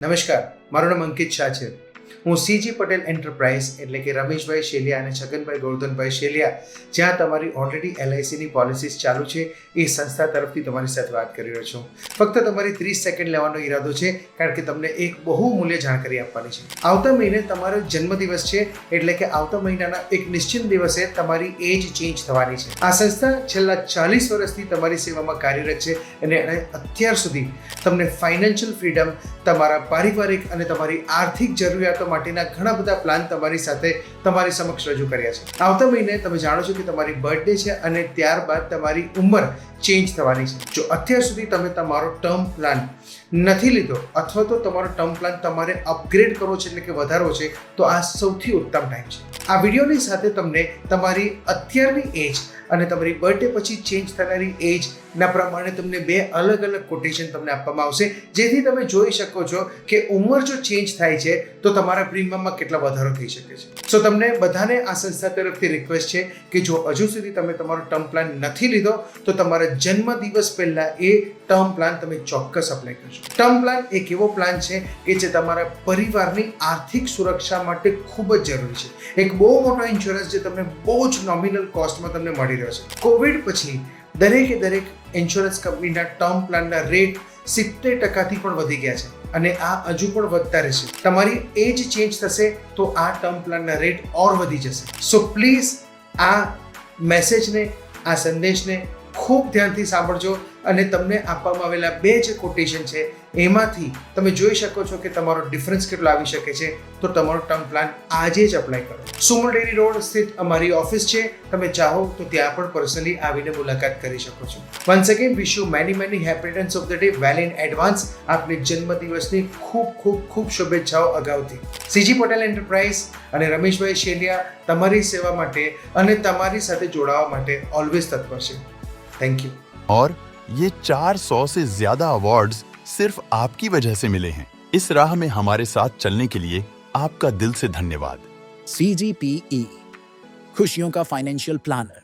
નમસ્કાર, મારું નામ અંકિત શાહ છે. હું સીજી પટેલ એન્ટરપ્રાઇઝ એટલે કે રમેશભાઈ શેલિયા અને છગનભાઈ ગોરધનભાઈ શેલિયા, જ્યાં તમારી ઓલરેડી એલઆઈસીની પોલિસીસ ચાલુ છે, એ સંસ્થા તરફથી તમારી સાથે વાત કરી રહ્યો છું. ફક્ત તમારી 30 સેકન્ડ લેવાનો ઈરાદો છે, કારણ કે તમને એક બહુમૂલ્ય જાણકારી આપવાની છે. આવતા મહિને તમારો જન્મદિવસ છે, એટલે કે આવતા મહિનાના એક નિશ્ચિત દિવસે તમારી એજ ચેન્જ થવાની છે. આ સંસ્થા છેલ્લા 40 વર્ષથી તમારી સેવામાં કાર્યરત છે અને અત્યાર સુધી તમને ફાઇનાન્શિયલ ફ્રીડમ, તમારા પારિવારિક અને તમારી આર્થિક જરૂરિયાતો માટેના ઘણા બધા પ્લાન તમારી સાથે તમારી સમક્ષ રજૂ કર્યા છે. આવતા મહિને તમે જાણો છો કે તમારી બર્થડે છે અને ત્યારબાદ તમારી ઉંમર ચેન્જ થવાની છે. જો અત્યાર સુધી તમે તમારો ટર્મ પ્લાન નથી લીધો અથવા તો તમારો ટર્મ પ્લાન તમારે અપગ્રેડ કરવો છે, એટલે કે વધારવો છે, તો આ સૌથી ઉત્તમ ટાઈમ છે. આ વિડીયોની સાથે તમને તમારી અત્યારની એજ અને તમારી બર્થડે પછી ચેન્જ થનારી એજના પ્રમાણે તમને બે અલગ અલગ કોટેશન તમને આપવામાં આવશે, જેથી તમે જોઈ શકો છો કે ઉંમર જો ચેન્જ થાય છે તો તમારા પ્રીમિયમમાં કેટલો વધારો થઈ શકે છે. સો તમને બધાને આ સંસ્થા તરફથી રિક્વેસ્ટ છે કે જો હજુ સુધી તમે તમારો ટર્મ પ્લાન નથી લીધો તો તમારા જન્મદિવસ પહેલા એ ટર્મ પ્લાન તમે ચોક્કસ અપ્લાય કરજો. ટર્મ પ્લાન એક એવો પ્લાન છે કે જે તમારા પરિવારની આર્થિક સુરક્ષા માટે ખૂબ જ જરૂરી છે. એક બહુ મોટો ઇન્સ્યોરન્સ જે તમને બહુ જ નોમિનલ કોસ્ટમાં તમને મળી રહ્યો છે. કોવિડ પછી દરેક ઇન્સ્યોરન્સ કંપનીના ટર્મ પ્લાનના રેટ 70% પણ વધી ગયા છે અને આ હજુ પણ વધતા રહેશે. તમારી એજ ચેન્જ થશે તો આ ટર્મ પ્લાનના રેટ ઓર વધી જશે. સો પ્લીઝ આ મેસેજને, આ સંદેશને ખૂબ ધ્યાનથી સાંભળજો અને તમને આપવામાં આવેલા બે જે કોટેશન છે એમાંથી તમે જોઈ શકો છો કે તમારો ડિફરન્સ કેટલો આવી શકે છે. તો તમારો ટર્મ પ્લાન આજે જ અપ્લાય કરો. સુમર ડેરી રોડ સ્થિત અમારી ઓફિસ છે. તમે ચાહો તો ત્યાં પણ પર્સનલી આવીને મુલાકાત કરી શકો છો. Once again wish you many happy returns of the day well in advance. આપને જન્મદિવસની ખૂબ શુભેચ્છાઓ અગાઉથી. સીજી પટેલ એન્ટરપ્રાઇઝ અને રમેશભાઈ શેલિયા તમારી સેવા માટે અને તમારી સાથે જોડાવા માટે ઓલવેઝ તત્પર છે. Thank you. और ये 400 से ज्यादा अवार्ड्स सिर्फ आपकी वजह से मिले हैं. इस राह में हमारे साथ चलने के लिए आपका दिल से धन्यवाद. CGPE, खुशियों का फाइनेंशियल प्लानर.